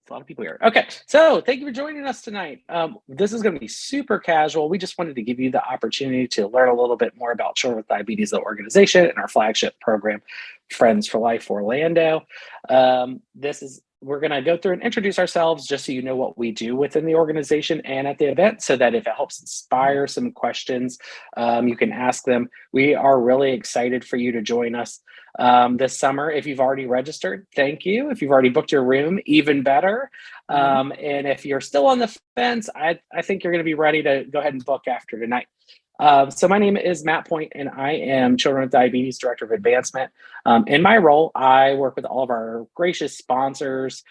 a lot of people here. Okay, so thank you for joining us tonight. This is going to be super casual. We just wanted to give you the opportunity to learn a little bit more about Children with Diabetes, the organization, and our flagship program, Friends for Life Orlando. We're going to go through and introduce ourselves just so you know what we do within the organization and at the event, so that if it helps inspire some questions, you can ask them. We are really excited for you to join us this summer. If you've already registered, thank you. If you've already booked your room, even better. And if you're still on the fence, I think you're going to be ready to go ahead and book after tonight. So my name is Matt Point, and I am Children with Diabetes Director of Advancement. In my role, I work with all of our gracious sponsors,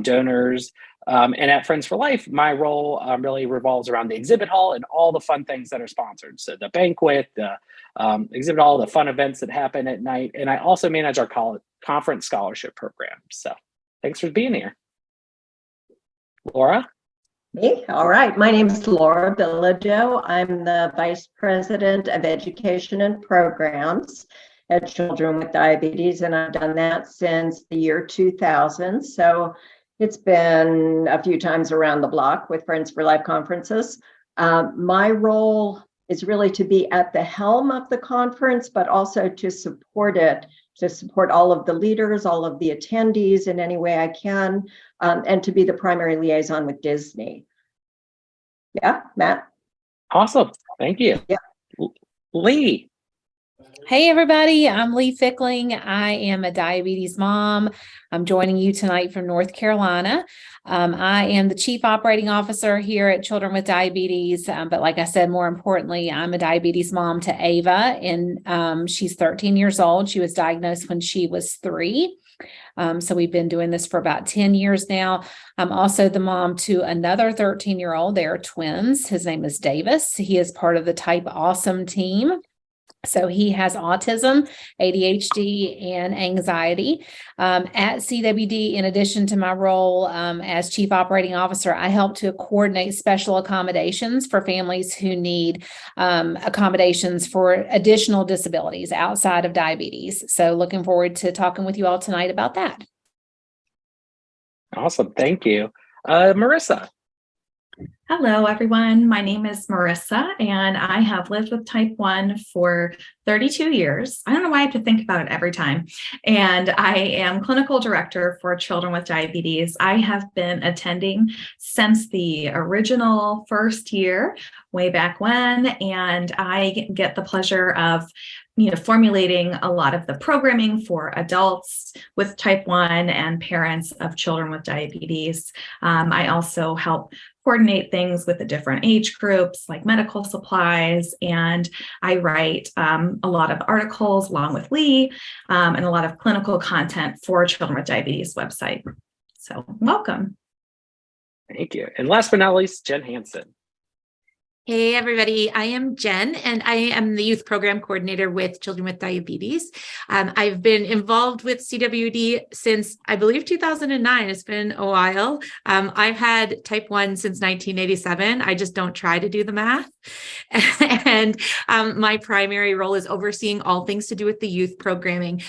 donors, and at Friends for Life, my role really revolves around the exhibit hall and all the fun things that are sponsored. So the banquet, the exhibit hall, the fun events that happen at night, and I also manage our conference scholarship program. So thanks for being here. Laura? Me? All right. My name is Laura Bilodeau. I'm the Vice President of Education and Programs at Children with Diabetes, and I've done that since the year 2000. So it's been a few times around the block with Friends for Life conferences. My role is really to be at the helm of the conference, but also to support it, to support all of the leaders, all of the attendees in any way I can, and to be the primary liaison with Disney. Yeah, Matt? Awesome. Thank you. Yeah. Lee. Hey, everybody. I'm Lee Fickling. I am a diabetes mom. I'm joining you tonight from North Carolina. I am the Chief Operating Officer here at Children with Diabetes. But like I said, more importantly, I'm a diabetes mom to Ava, and she's 13 years old. She was diagnosed when she was 3. So we've been doing this for about 10 years now. I'm also the mom to another 13-year-old. They are twins. His name is Davis. He is part of the Type Awesome team. So he has autism, ADHD, and anxiety. At CWD, in addition to my role as Chief Operating Officer, I help to coordinate special accommodations for families who need accommodations for additional disabilities outside of diabetes. So looking forward to talking with you all tonight about that. Awesome. Thank you. Marissa. Hello, everyone. My name is Marissa, and I have lived with type 1 for 32 years. I don't know why I have to think about it every time. And I am clinical director for Children with Diabetes. I have been attending since the original first year, way back when, and I get the pleasure of formulating a lot of the programming for adults with type 1 and parents of children with diabetes. I also help coordinate things with the different age groups like medical supplies, and I write a lot of articles along with Lee and a lot of clinical content for Children with Diabetes website. So welcome. Thank you. And last but not least, Jen Hansen. Hey, everybody. I am Jen, and I am the youth program coordinator with Children with Diabetes. I've been involved with CWD since, I believe, 2009. It's been a while. I've had type 1 since 1987. I just don't try to do the math. And my primary role is overseeing all things to do with the youth programming,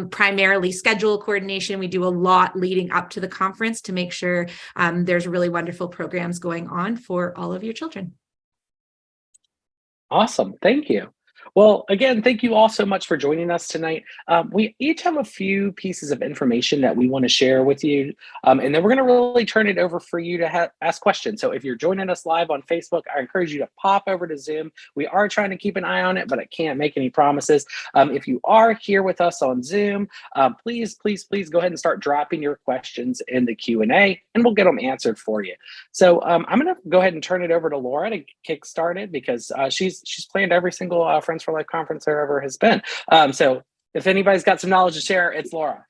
primarily schedule coordination. We do a lot leading up to the conference to make sure there's really wonderful programs going on for all of your children. Awesome. Thank you. Well, again, thank you all so much for joining us tonight. We each have a few pieces of information that we want to share with you, and then we're going to really turn it over for you to ask questions. So if you're joining us live on Facebook, I encourage you to pop over to Zoom. We are trying to keep an eye on it, but I can't make any promises. If you are here with us on Zoom, please go ahead and start dropping your questions in the Q&A, and we'll get them answered for you. So I'm going to go ahead and turn it over to Laura to kick started, because she's planned every single Friends for Life conference there ever has been. So if anybody's got some knowledge to share, it's Laura.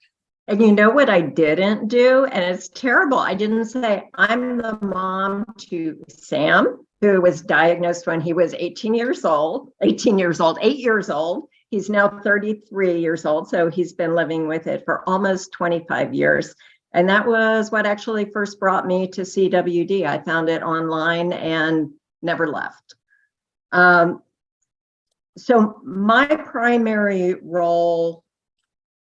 And you know what I didn't do? And it's terrible. I didn't say I'm the mom to Sam, who was diagnosed when he was 8 years old. He's now 33 years old. So he's been living with it for almost 25 years. And that was what actually first brought me to CWD. I found it online and never left. So my primary role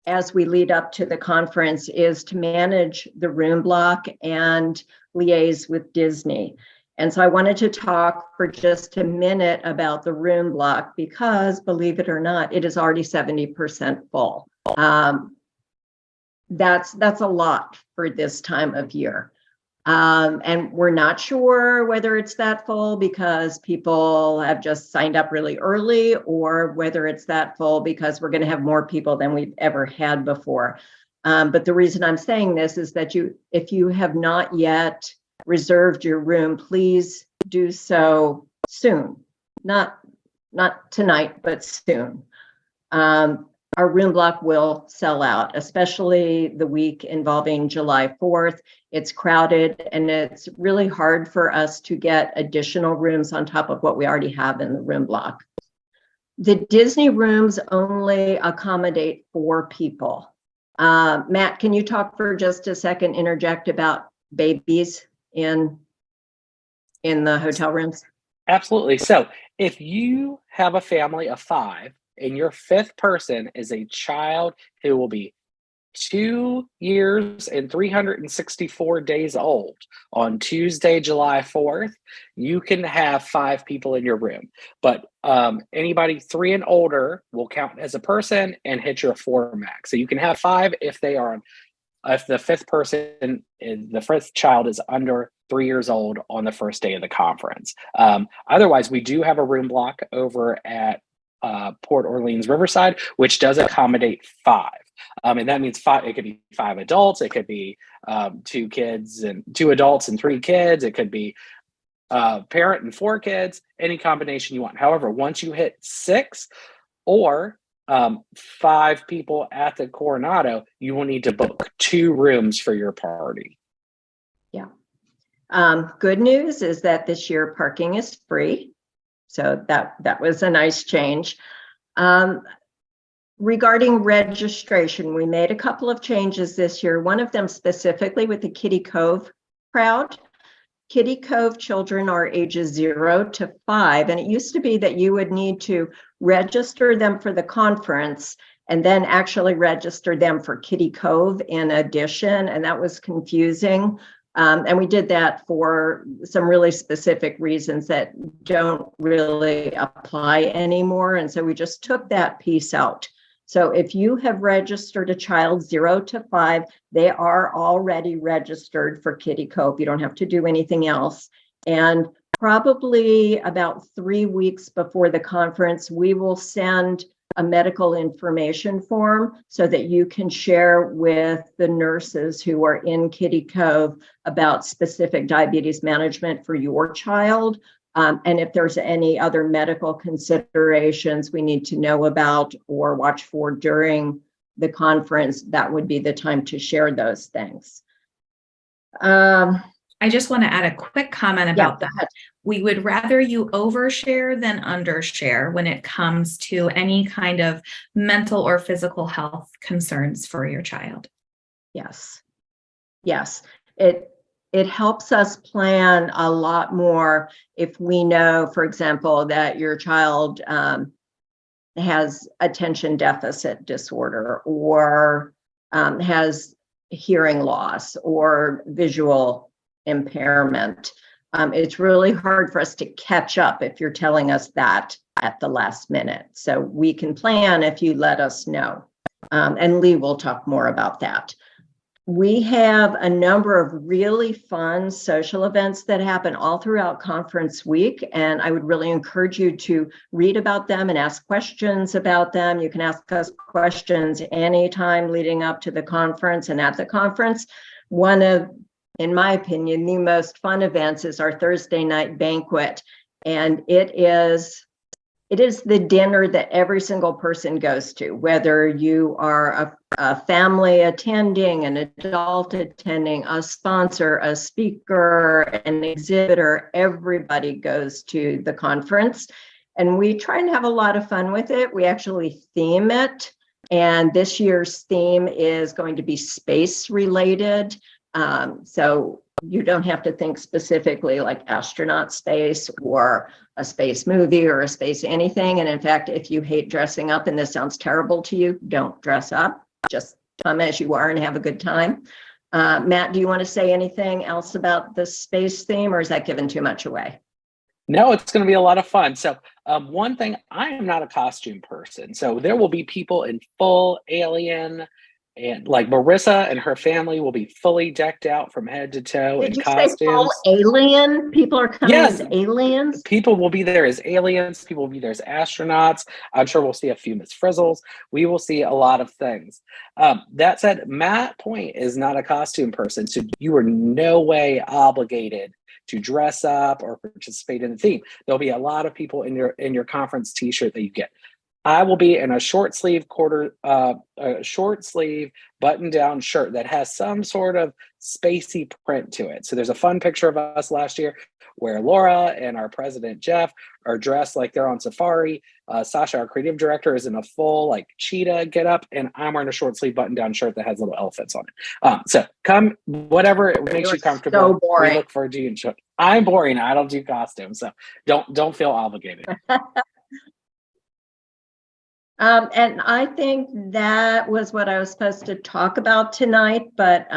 as we lead up to the conference is to manage the room block and liaise with Disney. And so I wanted to talk for just a minute about the room block because, believe it or not, it is already 70% full. That's a lot for this time of year. And we're not sure whether it's that full because people have just signed up really early or whether it's that full because we're going to have more people than we've ever had before. But the reason I'm saying this is that if you have not yet reserved your room, please do so soon. Not tonight, but soon. Our room block will sell out, especially the week involving July 4th. It's crowded and it's really hard for us to get additional rooms on top of what we already have in the room block. The Disney rooms only accommodate 4 people. Matt, can you talk for just a second, interject about babies in the hotel rooms? Absolutely. So if you have a family of 5 and your 5th person is a child who will be 2 years and 364 days old on Tuesday, July 4th, you can have 5 people in your room. But anybody 3 and older will count as a person and hit your 4 max. So you can have 5 if the 5th child is under 3 years old on the first day of the conference. Otherwise, we do have a room block over at Port Orleans Riverside, which does accommodate 5. And that means 5, it could be 5 adults, it could be 2 kids and 2 adults and 3 kids, it could be parent and 4 kids, any combination you want. However, once you hit 6 or 5 people at the Coronado, you will need to book 2 rooms for your party. Yeah. Good news is that this year parking is free. So that was a nice change. Regarding registration, we made a couple of changes this year. One of them specifically with the Kitty Cove crowd. Kitty Cove children are ages 0 to 5, and it used to be that you would need to register them for the conference and then actually register them for Kitty Cove in addition, and that was confusing. And we did that for some really specific reasons that don't really apply anymore. And so we just took that piece out. So if you have registered a child 0 to 5, they are already registered for Kitty Cove. You don't have to do anything else. And probably about 3 weeks before the conference, we will send a medical information form so that you can share with the nurses who are in Kitty Cove about specific diabetes management for your child. And if there's any other medical considerations we need to know about or watch for during the conference, that would be the time to share those things. I just want to add a quick comment about that. We would rather you overshare than undershare when it comes to any kind of mental or physical health concerns for your child. Yes. It helps us plan a lot more if we know, for example, that your child has attention deficit disorder or has hearing loss or visual impairment. It's really hard for us to catch up if you're telling us that at the last minute. So we can plan if you let us know. And Lee will talk more about that. We have a number of really fun social events that happen all throughout conference week, and I would really encourage you to read about them and ask questions about them. You can ask us questions anytime leading up to the conference and at the conference. One of, in my opinion, the most fun events is our Thursday night banquet, and it is the dinner that every single person goes to, whether you are a family attending, an adult attending, a sponsor, a speaker, an exhibitor. Everybody goes to the conference, and we try and have a lot of fun with it. We actually theme it, and this year's theme is going to be space related. So you don't have to think specifically like astronaut space or a space movie or a space anything. And in fact, if you hate dressing up and this sounds terrible to you, don't dress up. just come as you are and have a good time. Matt, do you want to say anything else about the space theme, or is that giving too much away? No, it's going to be a lot of fun. So one thing, I am not a costume person. So there will be people in full alien, and like Marissa and her family will be fully decked out from head to toe in Did you costumes. say full alien? People are coming Yes. as aliens? People will be there as aliens. People will be there as astronauts. I'm sure we'll see a few Miss Frizzles. We will see a lot of things. That said, Matt Point is not a costume person, so you are no way obligated to dress up or participate in the theme. There'll be a lot of people in your conference T-shirt that you get. I will be in a short sleeve button-down shirt that has some sort of spacey print to it. So there's a fun picture of us last year where Laura and our president Jeff are dressed like they're on safari. Sasha, our creative director, is in a full like cheetah getup, and I'm wearing a short sleeve button-down shirt that has little elephants on it. So come, whatever it makes you comfortable. So boring. We look forward to you. I'm boring. I don't do costumes, so don't feel obligated. And I think that was what I was supposed to talk about tonight, but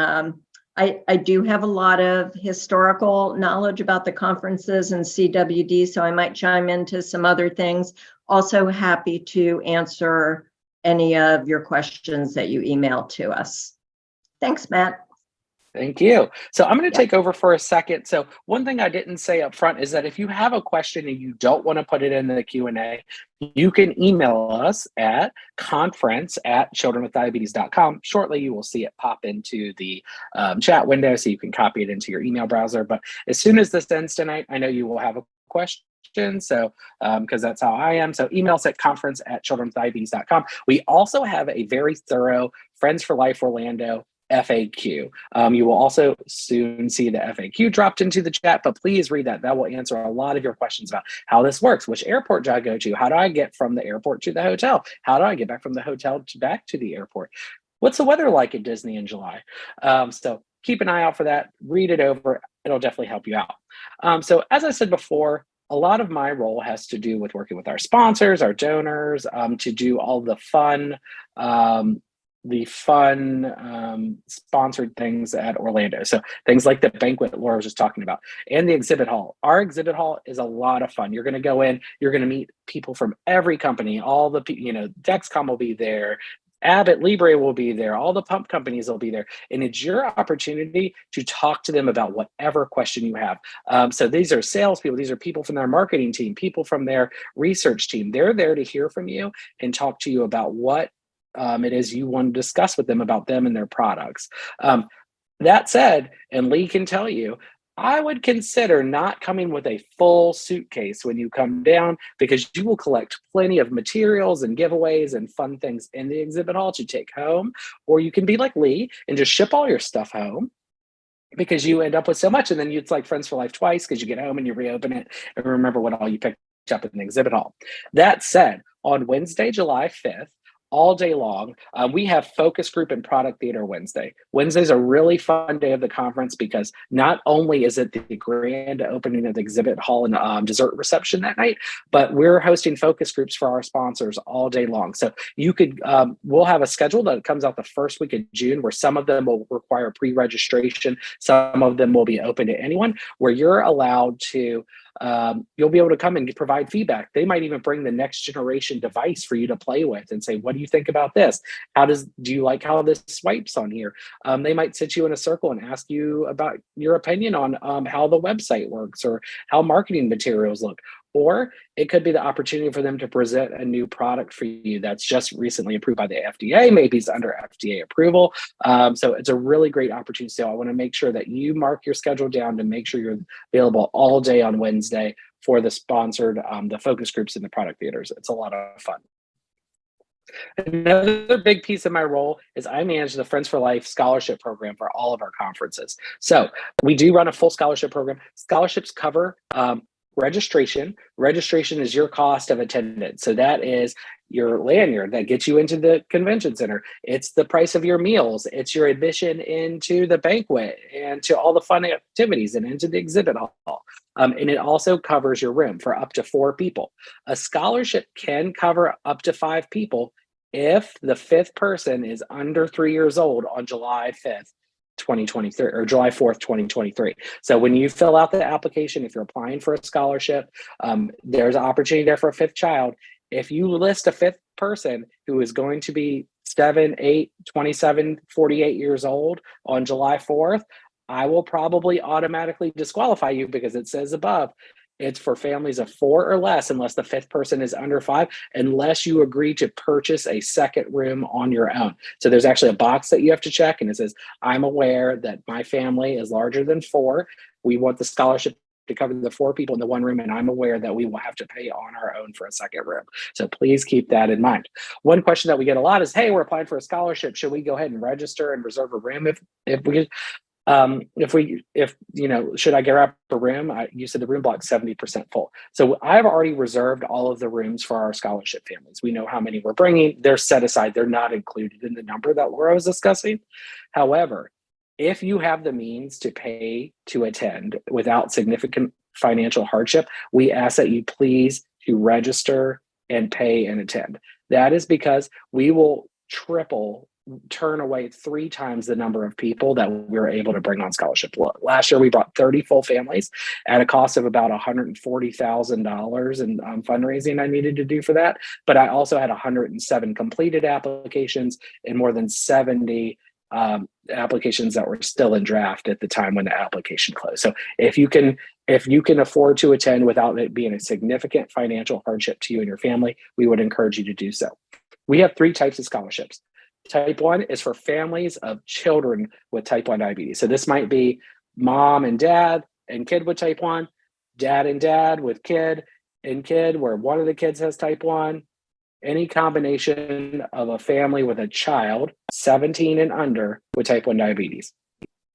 I do have a lot of historical knowledge about the conferences and CWD, so I might chime into some other things. Also happy to answer any of your questions that you email to us. Thanks, Matt. Thank you. So I'm going to take over for a second. So one thing I didn't say up front is that if you have a question and you don't want to put it in the Q&A, you can email us at conference@childrenwithdiabetes.com. Shortly, you will see it pop into the chat window, so you can copy it into your email browser. But as soon as this ends tonight, I know you will have a question. So, because that's how I am. So email us at conference@childrenwithdiabetes.com. We also have a very thorough Friends for Life Orlando FAQ. You will also soon see the FAQ dropped into the chat, but please read that. That will answer a lot of your questions about how this works. Which airport do I go to? How do I get from the airport to the hotel? How do I get back from the hotel back to the airport? What's the weather like at Disney in July? So keep an eye out for that. Read it over. It'll definitely help you out. So as I said before, a lot of my role has to do with working with our sponsors, our donors, to do all the fun sponsored things at Orlando. So things like the banquet Laura was just talking about, and the exhibit hall. Our exhibit hall is a lot of fun. You're going to go in, you're going to meet people from every company. All the, Dexcom will be there. Abbott Libre will be there. All the pump companies will be there. And it's your opportunity to talk to them about whatever question you have. So these are salespeople. These are people from their marketing team, people from their research team. They're there to hear from you and talk to you about what it is you want to discuss with them about them and their products. That said, and Lee can tell you, I would consider not coming with a full suitcase when you come down, because you will collect plenty of materials and giveaways and fun things in the exhibit hall to take home. Or you can be like Lee and just ship all your stuff home, because you end up with so much, and then it's like Friends for Life twice, because you get home and you reopen it and remember what all you picked up in the exhibit hall. That said, on Wednesday, July 5th, all day long, we have focus group and product theater Wednesday. Wednesday's a really fun day of the conference, because not only is it the grand opening of the exhibit hall and dessert reception that night, but we're hosting focus groups for our sponsors all day long. So you could, we'll have a schedule that comes out the first week of June, where some of them will require pre-registration. Some of them will be open to anyone, where you're allowed to, you'll be able to come and provide feedback. They might even bring the next generation device for you to play with and say, what do you think about this? Do you like how this swipes on here? They might sit you in a circle and ask you about your opinion on how the website works or how marketing materials look. Or it could be the opportunity for them to present a new product for you that's just recently approved by the FDA, maybe it's under FDA approval. So it's a really great opportunity. So I want to make sure that you mark your schedule down to make sure you're available all day on Wednesday for the sponsored, the focus groups and the product theaters. It's a lot of fun. Another big piece of my role is I manage the Friends for Life scholarship program for all of our conferences. So we do run a full scholarship program. Scholarships cover registration. Registration is your cost of attendance. So that is your lanyard that gets you into the convention center. It's the price of your meals. It's your admission into the banquet and to all the fun activities and into the exhibit hall. And it also covers your room for up to 4 people. A scholarship can cover up to 5 people if the fifth person is under 3 years old on July 5th, 2023 or July 4th, 2023. So when you fill out the application, if you're applying for a scholarship, there's an opportunity there for a fifth child. If you list a fifth person who is going to be 7, 8, 27, 48 years old on July 4th, I will probably automatically disqualify you because it says above, it's for families of 4 or less, unless the fifth person is under 5, unless you agree to purchase a second room on your own. So there's actually a box that you have to check, and it says, I'm aware that my family is larger than 4. We want the scholarship to cover the 4 people in the one room, and I'm aware that we will have to pay on our own for a second room. So please keep that in mind. One question that we get a lot is, hey, we're applying for a scholarship. Should we go ahead and register and reserve a room should I get up a room? You said the room block's 70% full. So I've already reserved all of the rooms for our scholarship families. We know how many we're bringing. They're set aside. They're not included in the number that Laura was discussing. However, if you have the means to pay to attend without significant financial hardship, we ask that you please to register and pay and attend. That is because we will turn away 3 times the number of people that we were able to bring on scholarship. Last year, we brought 30 full families at a cost of about $140,000 in fundraising I needed to do for that. But I also had 107 completed applications and more than 70 applications that were still in draft at the time when the application closed. So if you can afford to attend without it being a significant financial hardship to you and your family, we would encourage you to do so. We have 3 types of scholarships. Type 1 is for families of children with type 1 diabetes. So this might be mom and dad and kid with type 1, dad and dad with kid and kid where one of the kids has type 1, any combination of a family with a child 17 and under with type 1 diabetes.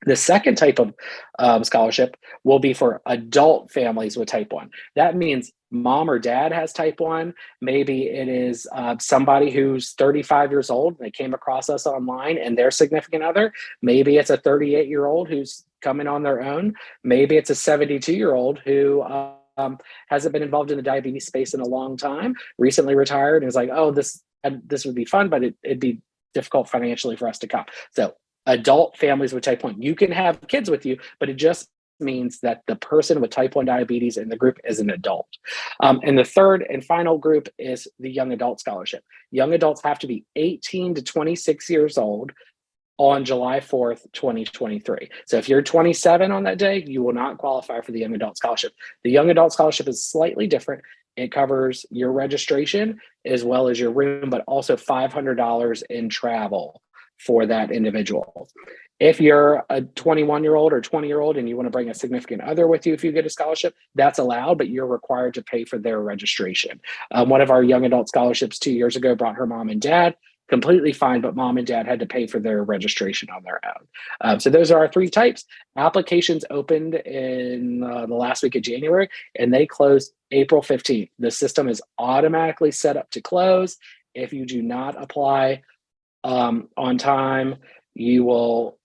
The second type of scholarship will be for adult families with type 1. That means mom or dad has type 1. Maybe it is somebody who's 35 years old. They came across us online and their significant other. Maybe it's a 38-year-old who's coming on their own. Maybe it's a 72-year-old who hasn't been involved in the diabetes space in a long time, recently retired, and is like, oh, this would be fun, but it'd be difficult financially for us to come. So adult families with type 1, you can have kids with you, but it just means that the person with type 1 diabetes in the group is an adult. And the third and final group is the young adult scholarship. Young adults have to be 18 to 26 years old on July 4th, 2023. So if you're 27 on that day, you will not qualify for the young adult scholarship. The young adult scholarship is slightly different. It covers your registration as well as your room, but also $500 in travel for that individual. If you're a 21-year-old or 20-year-old and you want to bring a significant other with you if you get a scholarship, that's allowed, but you're required to pay for their registration. One of our young adult scholarships 2 years ago brought her mom and dad, completely fine, but mom and dad had to pay for their registration on their own. So those are our 3 types. Applications opened in the last week of January, and they closed April 15th. The system is automatically set up to close. If you do not apply on time, you will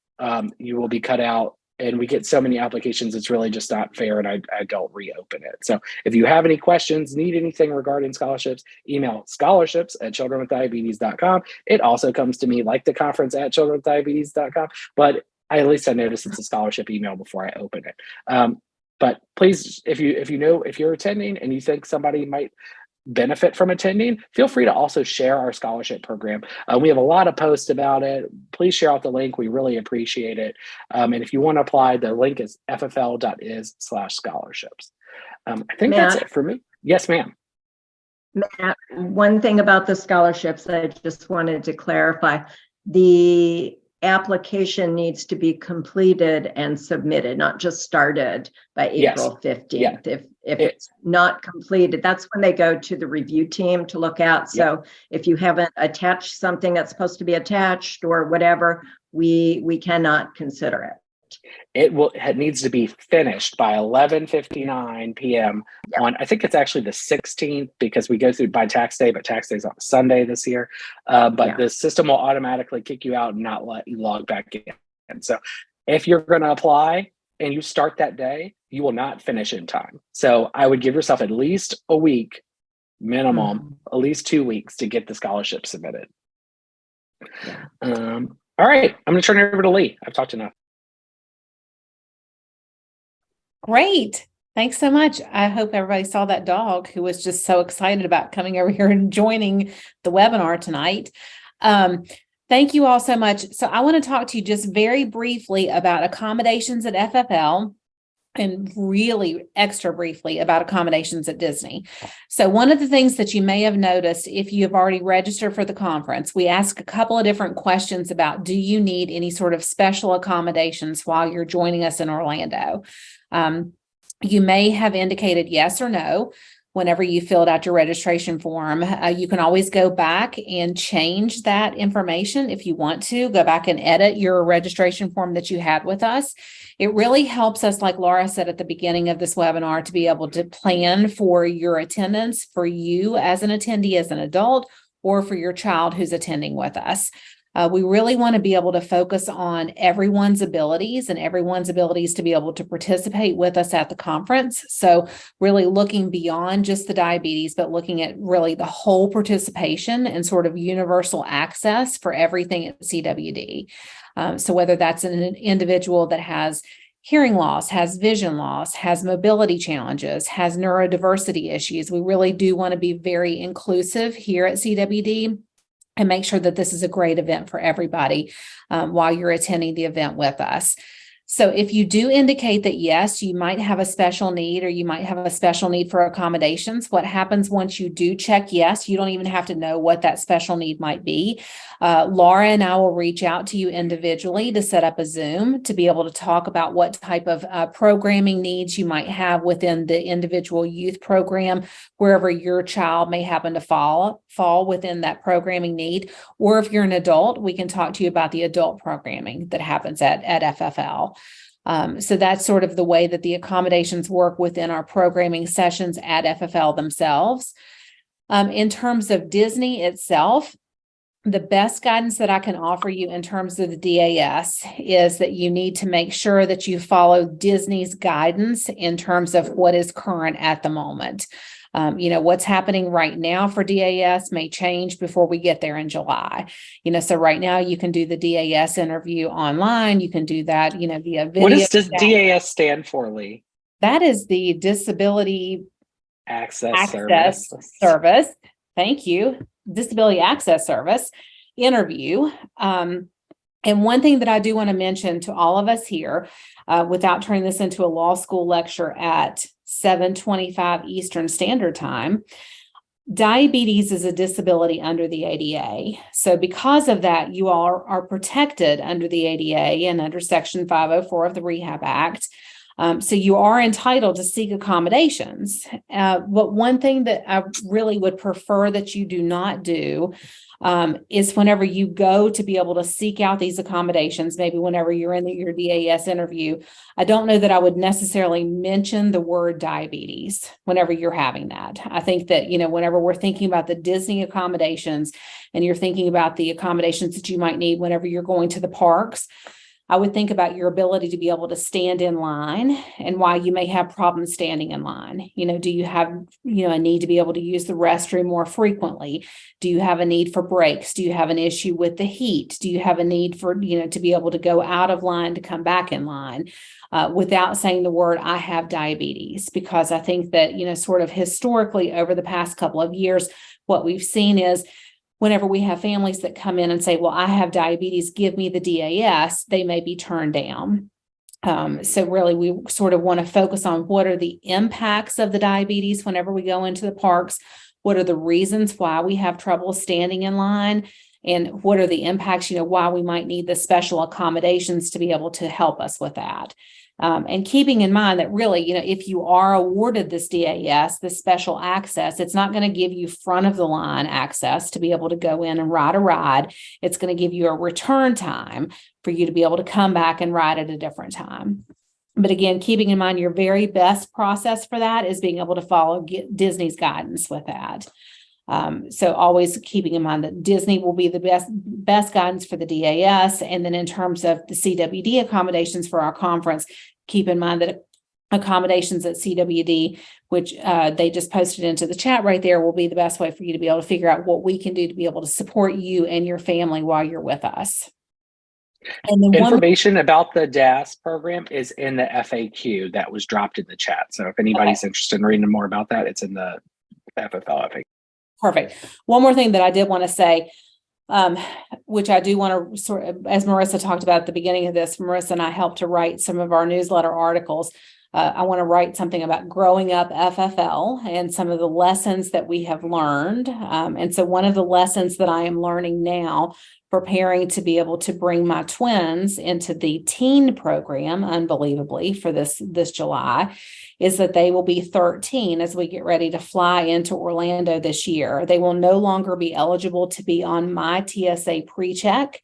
be cut out, and we get so many applications, it's really just not fair, and I don't reopen it. So if you have any questions, need anything regarding scholarships, email scholarships@childrenwithdiabetes.com. It also comes to me like the conference at childrenwithdiabetes.com, but at least I notice it's a scholarship email before I open it. But please, if you're attending and you think somebody might benefit from attending, feel free to also share our scholarship program. We have a lot of posts about it. Please share out the link. We really appreciate it. And if you want to apply, the link is ffl.is/scholarships. I think that's it for me. Yes, ma'am. Matt, one thing about the scholarships, I just wanted to clarify. The application needs to be completed and submitted, not just started by April 15th. Yeah. If it's not completed, that's when they go to the review team to look at. So if you haven't attached something that's supposed to be attached or whatever, we cannot consider it. It needs to be finished by 11:59 p.m. on, I think it's actually the 16th, because we go through by tax day, but tax day is on Sunday this year. But the system will automatically kick you out and not let you log back in. And so if you're going to apply and you start that day, you will not finish in time. So I would give yourself at least a week minimum, at least 2 weeks to get the scholarship submitted. All right, I'm going to turn it over to Lee. I've talked enough. Great. Thanks so much. I hope everybody saw that dog who was just so excited about coming over here and joining the webinar tonight. Thank you all so much. So I want to talk to you just very briefly about accommodations at FFL and really extra briefly about accommodations at Disney. So one of the things that you may have noticed if you have already registered for the conference, we ask a couple of different questions about, do you need any sort of special accommodations while you're joining us in Orlando? You may have indicated yes or no whenever you filled out your registration form. You can always go back and change that information if you want to. Go back and edit your registration form that you had with us. It really helps us, like Laura said at the beginning of this webinar, to be able to plan for your attendance for you as an attendee, as an adult, or for your child who's attending with us. We really want to be able to focus on everyone's abilities and everyone's abilities to be able to participate with us at the conference. So really looking beyond just the diabetes, but looking at really the whole participation and sort of universal access for everything at CWD. So whether that's an individual that has hearing loss, has vision loss, has mobility challenges, has neurodiversity issues, we really do want to be very inclusive here at CWD and make sure that this is a great event for everybody while you're attending the event with us. So if you do indicate that, yes, you might have a special need or you might have a special need for accommodations, what happens once you do check yes, you don't even have to know what that special need might be. Laura and I will reach out to you individually to set up a Zoom to be able to talk about what type of programming needs you might have within the individual youth program, wherever your child may happen to fall within that programming need. Or if you're an adult, we can talk to you about the adult programming that happens at FFL. So that's sort of the way that the accommodations work within our programming sessions at FFL themselves. In terms of Disney itself, the best guidance that I can offer you in terms of the DAS is that you need to make sure that you follow Disney's guidance in terms of what is current at the moment. What's happening right now for DAS may change before we get there in July. So right now you can do the DAS interview online. You can do that, via video. What does DAS stand for, Lee? That is the Disability Access Service. Thank you. Disability Access Service interview. And one thing that I do want to mention to all of us here, without turning this into a law school lecture at 7:25 Eastern Standard Time, diabetes is a disability under the ADA. So because of that, you all are protected under the ADA and under Section 504 of the Rehab Act. So you are entitled to seek accommodations. But one thing that I really would prefer that you do not do is whenever you go to be able to seek out these accommodations, maybe whenever you're in your DAS interview, I don't know that I would necessarily mention the word diabetes whenever you're having that. I think that, whenever we're thinking about the Disney accommodations and you're thinking about the accommodations that you might need whenever you're going to the parks, I would think about your ability to be able to stand in line and why you may have problems standing in line. Do you have, a need to be able to use the restroom more frequently? Do you have a need for breaks? Do you have an issue with the heat? Do you have a need for, to be able to go out of line to come back in line without saying the word, I have diabetes? Because I think that, sort of historically over the past couple of years, what we've seen is whenever we have families that come in and say, well, I have diabetes, give me the DAS, they may be turned down. So really, we sort of want to focus on what are the impacts of the diabetes whenever we go into the parks, what are the reasons why we have trouble standing in line, and what are the impacts, why we might need the special accommodations to be able to help us with that. And keeping in mind that really, if you are awarded this DAS, this special access, it's not going to give you front of the line access to be able to go in and ride a ride. It's going to give you a return time for you to be able to come back and ride at a different time. But again, keeping in mind your very best process for that is being able to follow Disney's guidance with that. So always keeping in mind that Disney will be the best guidance for the DAS. And then in terms of the CWD accommodations for our conference, keep in mind that accommodations at CWD, which they just posted into the chat right there, will be the best way for you to be able to figure out what we can do to be able to support you and your family while you're with us. And then information about the DAS program is in the FAQ that was dropped in the chat. So if anybody's interested in reading more about that, it's in the FFL FAQ. Perfect. One more thing that I did want to say, which I do want to sort of, as Marissa talked about at the beginning of this, Marissa and I helped to write some of our newsletter articles. I want to write something about growing up FFL and some of the lessons that we have learned. And so one of the lessons that I am learning now, preparing to be able to bring my twins into the teen program, unbelievably, for this July, is that they will be 13 as we get ready to fly into Orlando this year. They will no longer be eligible to be on my TSA pre-check.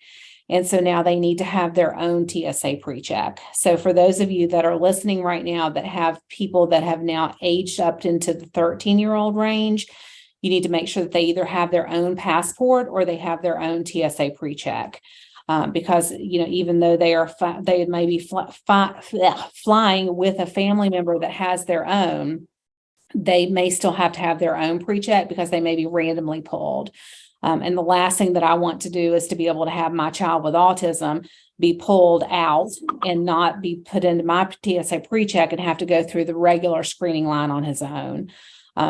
And so now they need to have their own TSA pre-check. So for those of you that are listening right now that have people that have now aged up into the 13-year-old range, you need to make sure that they either have their own passport or they have their own TSA pre-check. Because, even though they may be flying with a family member that has their own, they may still have to have their own pre-check because they may be randomly pulled. And the last thing that I want to do is to be able to have my child with autism be pulled out and not be put into my TSA pre-check and have to go through the regular screening line on his own.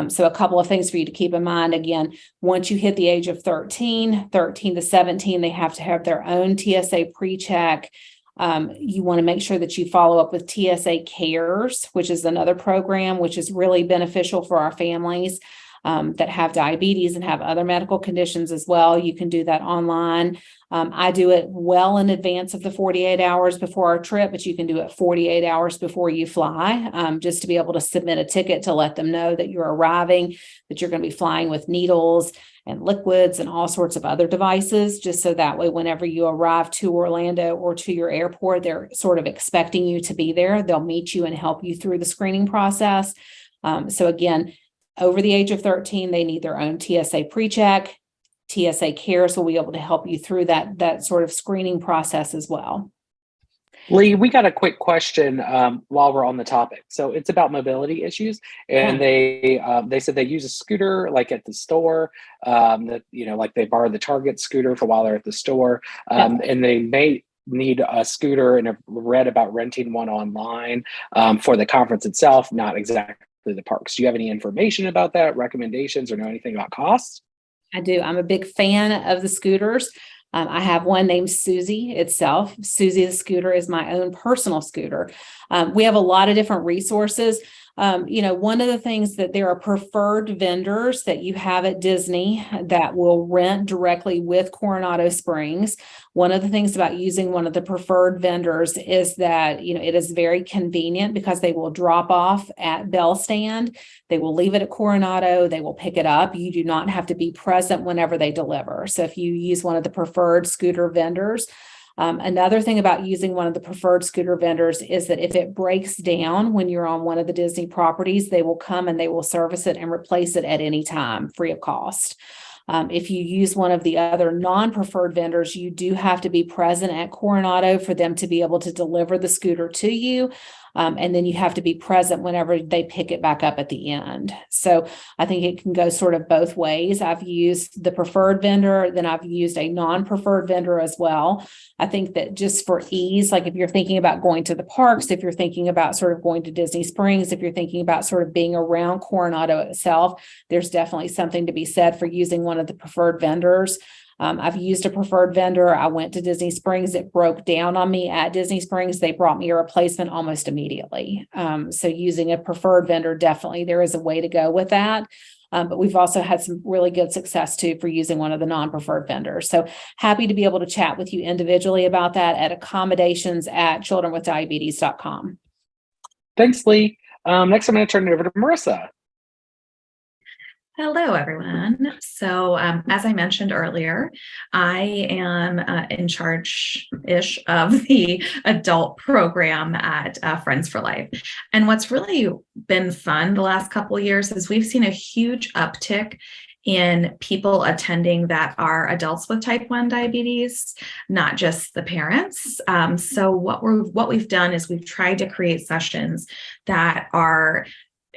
So a couple of things for you to keep in mind. Again, once you hit the age of 13 to 17, they have to have their own TSA pre-check. You want to make sure that you follow up with TSA Cares, which is another program which is really beneficial for our families that have diabetes and have other medical conditions as well. You can do that online. I do it well in advance of the 48 hours before our trip, but you can do it 48 hours before you fly, just to be able to submit a ticket to let them know that you're arriving, that you're going to be flying with needles and liquids and all sorts of other devices, just so that way, whenever you arrive to Orlando or to your airport, they're sort of expecting you to be there. They'll meet you and help you through the screening process. So again, over the age of 13, they need their own TSA pre-check. TSA Cares will be able to help you through that sort of screening process as well. Lee, we got a quick question while we're on the topic. So it's about mobility issues, and they said they use a scooter like at the store, that like they borrow the Target scooter for while they're at the store, and they may need a scooter, and have read about renting one online for the conference itself, not exactly the parks. Do you have any information about that, recommendations, or know anything about costs? I do. I'm a big fan of the scooters. I have one named Susie itself. Susie the scooter is my own personal scooter. We have a lot of different resources. One of the things that there are preferred vendors that you have at Disney that will rent directly with Coronado Springs. One of the things about using one of the preferred vendors is that, it is very convenient because they will drop off at Bell Stand. They will leave it at Coronado. They will pick it up. You do not have to be present whenever they deliver. So if you use one of the preferred scooter vendors, another thing about using one of the preferred scooter vendors is that if it breaks down when you're on one of the Disney properties, they will come and they will service it and replace it at any time, free of cost. If you use one of the other non-preferred vendors, you do have to be present at Coronado for them to be able to deliver the scooter to you. And then you have to be present whenever they pick it back up at the end. So I think it can go sort of both ways. I've used the preferred vendor, then I've used a non-preferred vendor as well. I think that just for ease, like if you're thinking about going to the parks, if you're thinking about sort of going to Disney Springs, if you're thinking about sort of being around Coronado itself, there's definitely something to be said for using one of the preferred vendors. I've used a preferred vendor. I went to Disney Springs. It broke down on me at Disney Springs. They brought me a replacement almost immediately. So using a preferred vendor, definitely there is a way to go with that. But we've also had some really good success too for using one of the non-preferred vendors. So happy to be able to chat with you individually about that at accommodations@childrenwithdiabetes.com. Thanks, Lee. Next, I'm going to turn it over to Marissa. Hello, everyone. So as I mentioned earlier, I am in charge-ish of the adult program at Friends for Life. And what's really been fun the last couple of years is we've seen a huge uptick in people attending that are adults with type 1 diabetes, not just the parents. So what we've done is we've tried to create sessions that are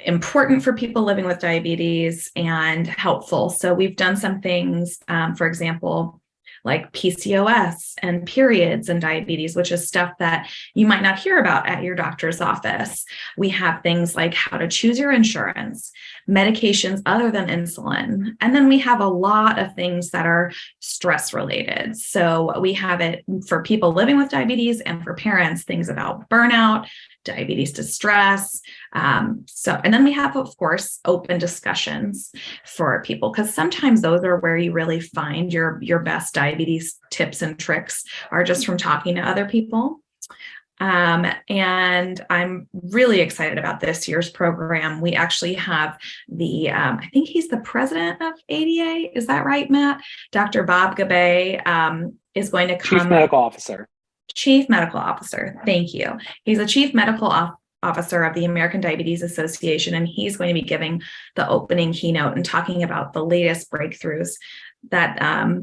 important for people living with diabetes and helpful. So we've done some things, for example, like PCOS and periods and diabetes, which is stuff that you might not hear about at your doctor's office. We have things like how to choose your insurance, medications other than insulin. And then we have a lot of things that are stress related. So we have it for people living with diabetes and for parents, things about burnout, diabetes distress. And then we have, of course, open discussions for people, because sometimes those are where you really find your best diabetes tips and tricks are just from talking to other people. And I'm really excited about this year's program. We actually have I think he's the president of ADA. Is that right, Matt? Dr. Bob Gabay is going to come. Chief Medical Officer. Chief Medical Officer. Thank you. He's a Chief Medical Officer of the American Diabetes Association, and he's going to be giving the opening keynote and talking about the latest breakthroughs that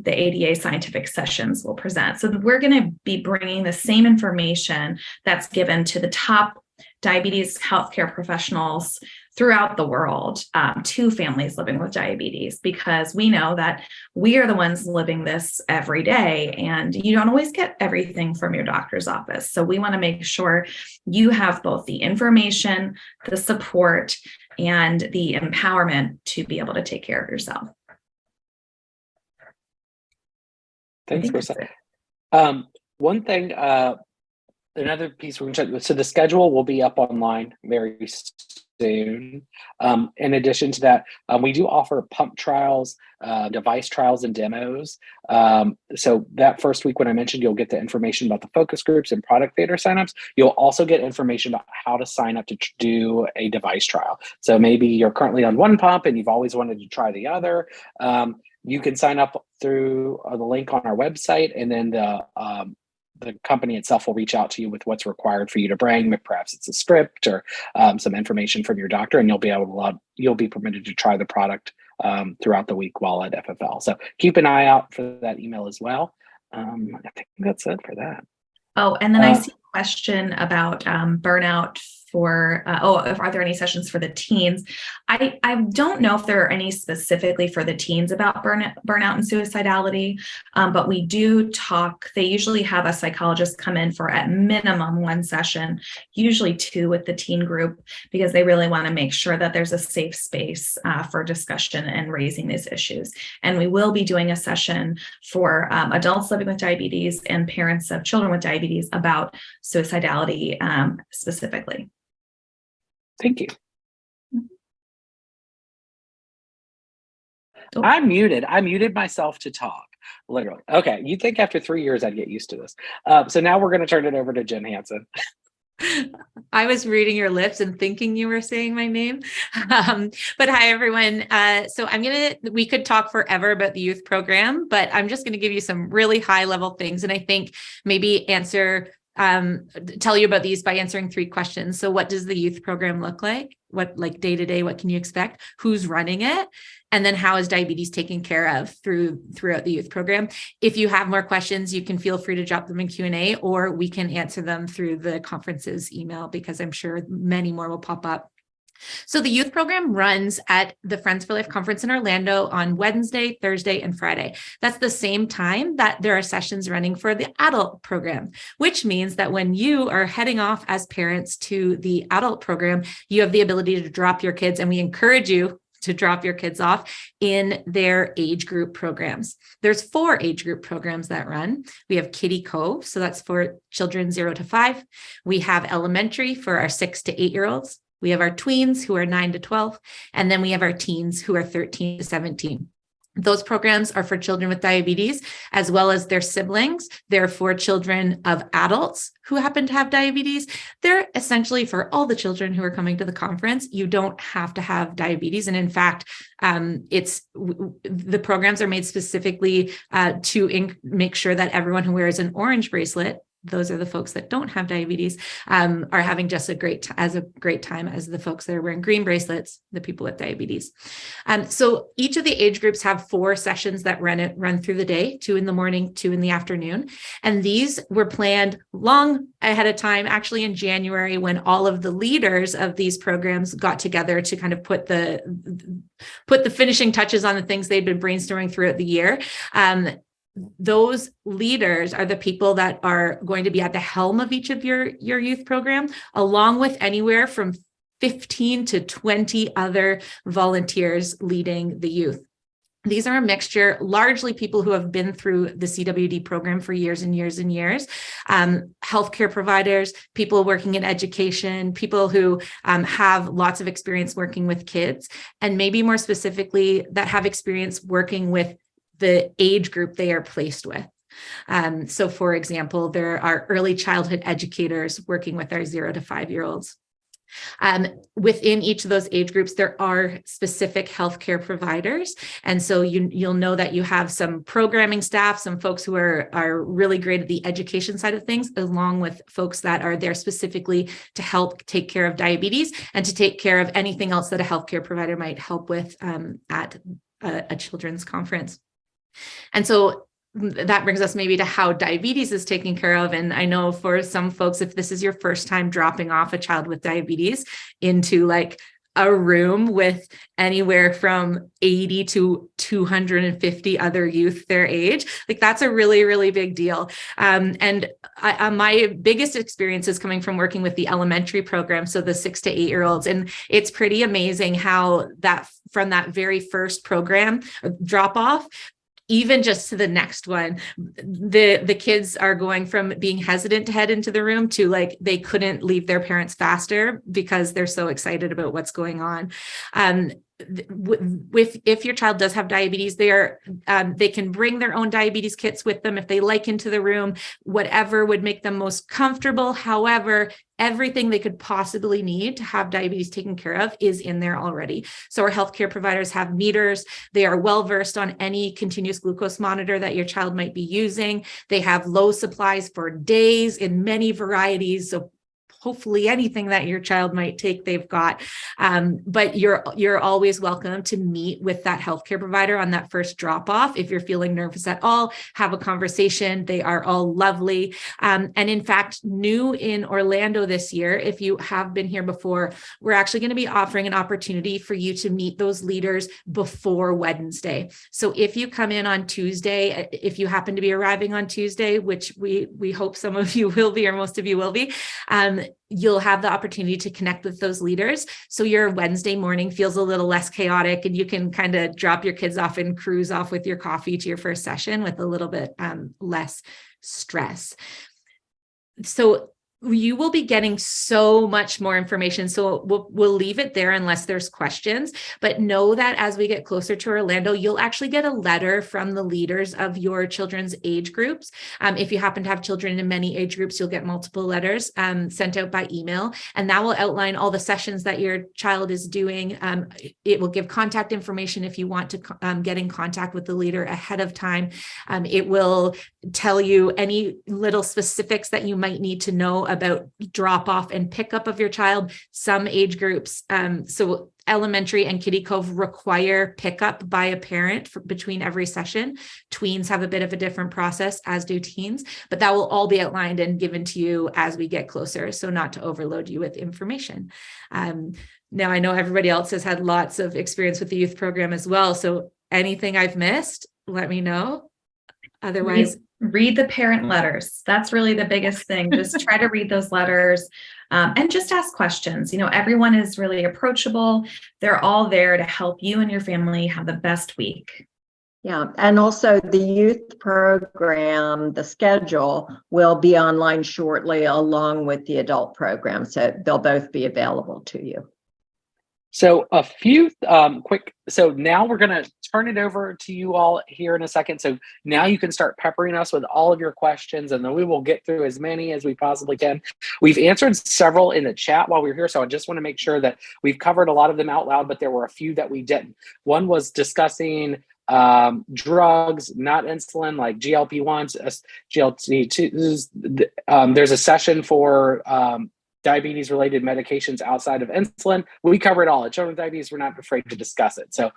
the ADA scientific sessions will present. So we're going to be bringing the same information that's given to the top diabetes healthcare professionals throughout the world to families living with diabetes, because we know that we are the ones living this every day, and you don't always get everything from your doctor's office. So we want to make sure you have both the information, the support, and the empowerment to be able to take care of yourself. Thanks, Marissa. One thing, another piece we're going to check. So the schedule will be up online very soon. In addition to that, we do offer pump trials, device trials, and demos. So that first week when I mentioned, you'll get the information about the focus groups and product theater signups. You'll also get information about how to sign up to do a device trial. So maybe you're currently on one pump and you've always wanted to try the other. You can sign up through the link on our website, and then the company itself will reach out to you with what's required for you to bring. Perhaps it's a script or some information from your doctor, and you'll be permitted to try the product throughout the week while at FFL. So keep an eye out for that email as well. I think that's it for that. Oh, and then I see a question about burnout are there any sessions for the teens? I don't know if there are any specifically for the teens about burnout and suicidality, but we do talk. They usually have a psychologist come in for at minimum one session, usually two with the teen group, because they really want to make sure that there's a safe space for discussion and raising these issues. And we will be doing a session for adults living with diabetes and parents of children with diabetes about suicidality specifically. Thank you. Oh. I'm muted. I muted myself to talk, literally. Okay, you'd think after 3 years I'd get used to this. So now we're going to turn it over to Jen Hansen. I was reading your lips and thinking you were saying my name. But hi, everyone. So we could talk forever about the youth program, but I'm just going to give you some really high level things. And I think maybe tell you about these by answering 3 questions. So what does the youth program look like? What, like day to day, what can you expect? Who's running it? And then how is diabetes taken care of throughout the youth program? If you have more questions, you can feel free to drop them in Q&A, or we can answer them through the conference's email, because I'm sure many more will pop up. So the youth program runs at the Friends for Life conference in Orlando on Wednesday, Thursday, and Friday. That's the same time that there are sessions running for the adult program, which means that when you are heading off as parents to the adult program, you have the ability to drop your kids, and we encourage you to drop your kids off in their age group programs. There's 4 age group programs that run. We have Kiddie Cove, so that's for children 0 to 5. We have elementary for our 6 to 8-year-olds. We have our tweens who are 9 to 12, and then we have our teens who are 13 to 17. Those programs are for children with diabetes, as well as their siblings. They're for children of adults who happen to have diabetes. They're essentially for all the children who are coming to the conference. You don't have to have diabetes. And in fact, the programs are made specifically to make sure that everyone who wears an orange bracelet those are the folks that don't have diabetes, are having just a great time as the folks that are wearing green bracelets, the people with diabetes. So each of the age groups have 4 sessions that run through the day, 2 in the morning, 2 in the afternoon. And these were planned long ahead of time, actually in January, when all of the leaders of these programs got together to kind of put the finishing touches on the things they'd been brainstorming throughout the year. Those leaders are the people that are going to be at the helm of each of your youth program, along with anywhere from 15 to 20 other volunteers leading the youth. These are a mixture, largely people who have been through the CWD program for years and years and years, healthcare providers, people working in education, people who have lots of experience working with kids, and maybe more specifically that have experience working with the age group they are placed with. So for example, there are early childhood educators working with our 0 to 5-year-olds. Within each of those age groups, there are specific healthcare providers. And so you'll know that you have some programming staff, some folks who are really great at the education side of things, along with folks that are there specifically to help take care of diabetes and to take care of anything else that a healthcare provider might help with at a children's conference. And so that brings us maybe to how diabetes is taken care of. And I know for some folks, if this is your first time dropping off a child with diabetes into like a room with anywhere from 80 to 250 other youth their age, like that's a really, really big deal. And my biggest experience is coming from working with the elementary program, so the 6 to 8-year-olds. And it's pretty amazing how that from that very first program drop off, even just to the next one, the kids are going from being hesitant to head into the room to like they couldn't leave their parents faster because they're so excited about what's going on. If your child does have diabetes, they can bring their own diabetes kits with them if they like into the room, whatever would make them most comfortable. However, everything they could possibly need to have diabetes taken care of is in there already. So our healthcare providers have meters. They are well versed on any continuous glucose monitor that your child might be using. They have low supplies for days in many varieties. So hopefully anything that your child might take, they've got. But you're always welcome to meet with that healthcare provider on that first drop off. If you're feeling nervous at all, have a conversation. They are all lovely. And in fact, new in Orlando this year, if you have been here before, we're actually going to be offering an opportunity for you to meet those leaders before Wednesday. So if you come in on Tuesday, if you happen to be arriving on Tuesday, which we hope some of you will be, or most of you will be, you'll have the opportunity to connect with those leaders. So your Wednesday morning feels a little less chaotic and you can kind of drop your kids off and cruise off with your coffee to your first session with a little bit less stress. So you will be getting so much more information. So we'll leave it there unless there's questions, but know that as we get closer to Orlando, you'll actually get a letter from the leaders of your children's age groups. If you happen to have children in many age groups, you'll get multiple letters sent out by email, and that will outline all the sessions that your child is doing. It will give contact information if you want to get in contact with the leader ahead of time. It will tell you any little specifics that you might need to know about drop off and pickup of your child. Some age groups, so elementary and Kiddie Cove, require pickup by a parent between every session. Tweens have a bit of a different process, as do teens, but that will all be outlined and given to you as we get closer, so not to overload you with information. Now, I know everybody else has had lots of experience with the youth program as well, so anything I've missed, let me know. Otherwise, read the parent letters. That's really the biggest thing. Just try to read those letters and just ask questions. You know, everyone is really approachable. They're all there to help you and your family have the best week. Yeah, and also the youth program, the schedule will be online shortly along with the adult program. So they'll both be available to you. So a few so now we're going to turn it over to you all here in a second. So now you can start peppering us with all of your questions, and then we will get through as many as we possibly can. We've answered several in the chat while we were here, so I just want to make sure that we've covered a lot of them out loud, but there were a few that we didn't. One was discussing drugs, not insulin, like GLP-1s, GLP-2s. There's a session for diabetes-related medications outside of insulin. We cover it all. At Children with Diabetes, we're not afraid to discuss it. So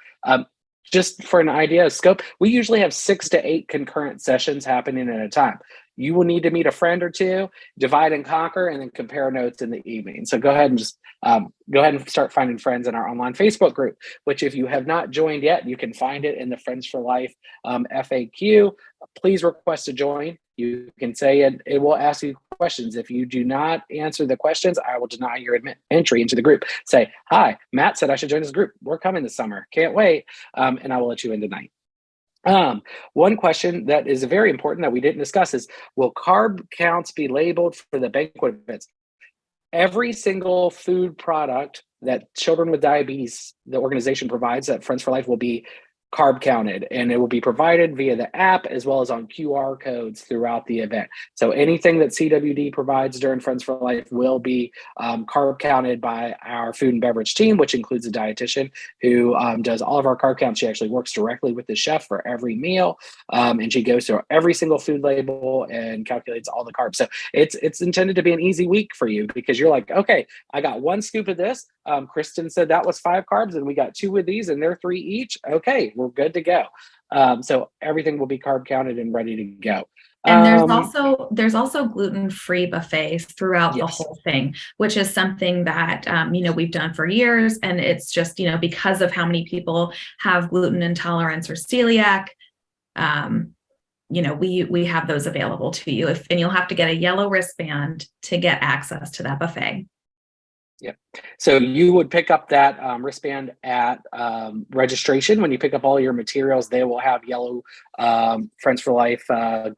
just for an idea of scope, we usually have 6 to 8 concurrent sessions happening at a time. You will need to meet a friend or two, divide and conquer, and then compare notes in the evening. So go ahead and start finding friends in our online Facebook group, which if you have not joined yet, you can find it in the Friends for Life FAQ. Please request to join. You can say it will ask you questions. If you do not answer the questions, I will deny your entry into the group. Say, hi, Matt said I should join this group. We're coming this summer. Can't wait. And I will let you in tonight. One question that is very important that we didn't discuss is, will carb counts be labeled for the banquet events? Every single food product that Children with Diabetes, the organization, provides at Friends for Life will be carb counted, and it will be provided via the app as well as on QR codes throughout the event. So anything that CWD provides during Friends for Life will be carb counted by our food and beverage team, which includes a dietitian who does all of our carb counts. She actually works directly with the chef for every meal, and she goes through every single food label and calculates all the carbs. So it's intended to be an easy week for you, because you're like, okay, I got 1 scoop of this. Kristen said that was 5 carbs, and we got 2 of these, and they're 3 each. Okay, we're good to go. So everything will be carb counted and ready to go. And there's also gluten-free buffets throughout the whole thing, which is something that we've done for years, and it's just because of how many people have gluten intolerance or celiac. We have those available to you, and you'll have to get a yellow wristband to get access to that buffet. Yeah. So you would pick up that wristband at registration. When you pick up all your materials, they will have yellow Friends for Life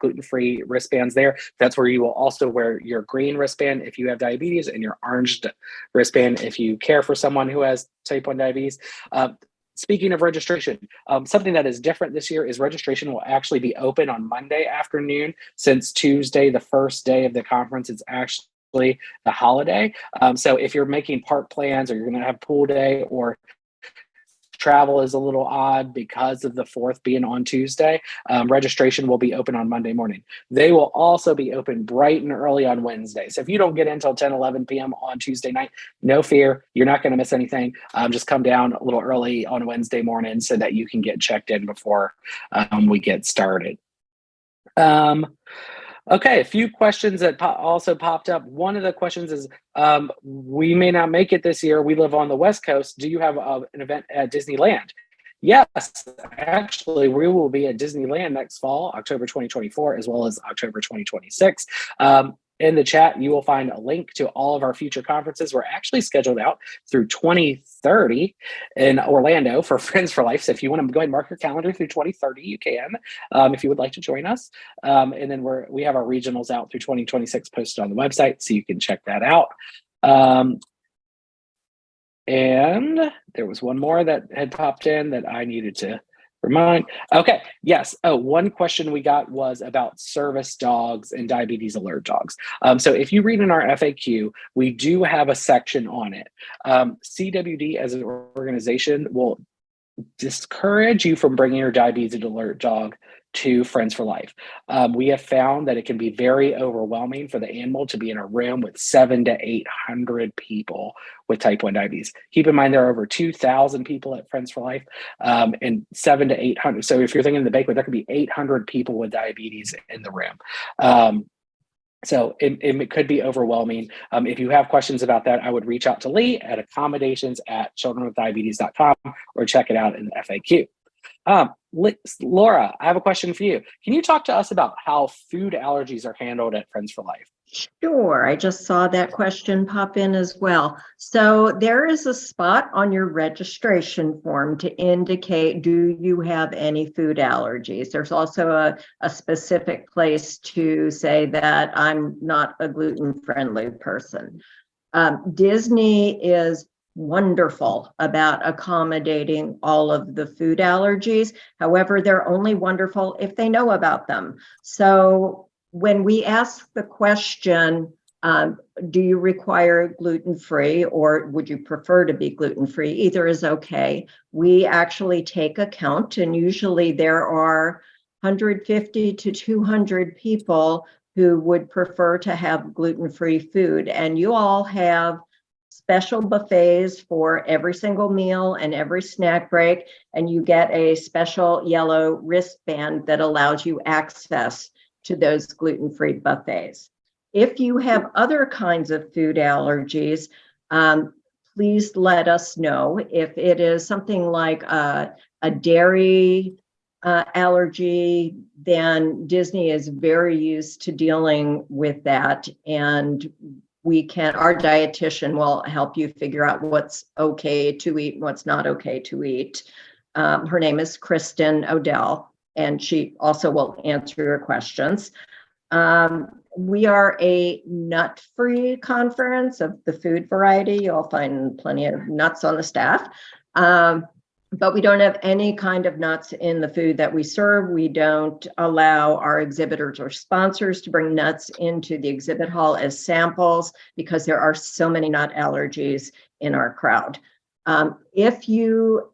gluten-free wristbands there. That's where you will also wear your green wristband if you have diabetes, and your orange wristband if you care for someone who has type 1 diabetes. Speaking of registration, something that is different this year is registration will actually be open on Monday afternoon, since Tuesday, the first day of the conference, is actually the holiday. So if you're making park plans, or you're going to have pool day, or travel is a little odd because of the 4th being on Tuesday, registration will be open on Monday morning. They will also be open bright and early on Wednesday. So if you don't get in until 10, 11 p.m. on Tuesday night, no fear, you're not going to miss anything. Just come down a little early on Wednesday morning so that you can get checked in before we get started. Okay, a few questions that also popped up. One of the questions is, we may not make it this year. We live on the West Coast. Do you have an event at Disneyland? Yes, actually, we will be at Disneyland next fall, October 2024, as well as October 2026. In the chat, you will find a link to all of our future conferences. We're actually scheduled out through 2030 in Orlando for Friends for Life. So if you want to go ahead and mark your calendar through 2030, you can, if you would like to join us. And then we have our regionals out through 2026 posted on the website, so you can check that out. And there was one more that had popped in that I needed to remind. Okay, yes. Oh, one question we got was about service dogs and diabetes alert dogs. So if you read in our FAQ, we do have a section on it. CWD as an organization will discourage you from bringing your diabetes alert dog to Friends for Life. We have found that it can be very overwhelming for the animal to be in a room with 700 to 800 people with type 1 diabetes. Keep in mind, there are over 2,000 people at Friends for Life, and 700 to 800. So if you're thinking of the banquet, there could be 800 people with diabetes in the room. So it could be overwhelming. If you have questions about that, I would reach out to Lee at accommodations@childrenwithdiabetes.com, or check it out in the FAQ. Laura, I have a question for you. Can you talk to us about how food allergies are handled at Friends for Life? Sure. I just saw that question pop in as well. So there is a spot on your registration form to indicate, do you have any food allergies? There's also a specific place to say that I'm not a gluten-friendly person. Disney is wonderful about accommodating all of the food allergies. However, they're only wonderful if they know about them. So when we ask the question, Do you require gluten-free, or would you prefer to be gluten-free? Either is okay. We actually take account, and usually there are 150 to 200 people who would prefer to have gluten-free food. And you all have special buffets for every single meal and every snack break, and you get a special yellow wristband that allows you access to those gluten-free buffets. If you have other kinds of food allergies, please let us know. If it is something like a dairy allergy, then Disney is very used to dealing with that. And our dietitian will help you figure out what's okay to eat and what's not okay to eat. Her name is Kristen Odell, and she also will answer your questions. We are a nut-free conference of the food variety. You'll find plenty of nuts on the staff. But we don't have any kind of nuts in the food that we serve. We don't allow our exhibitors or sponsors to bring nuts into the exhibit hall as samples because there are so many nut allergies in our crowd. If you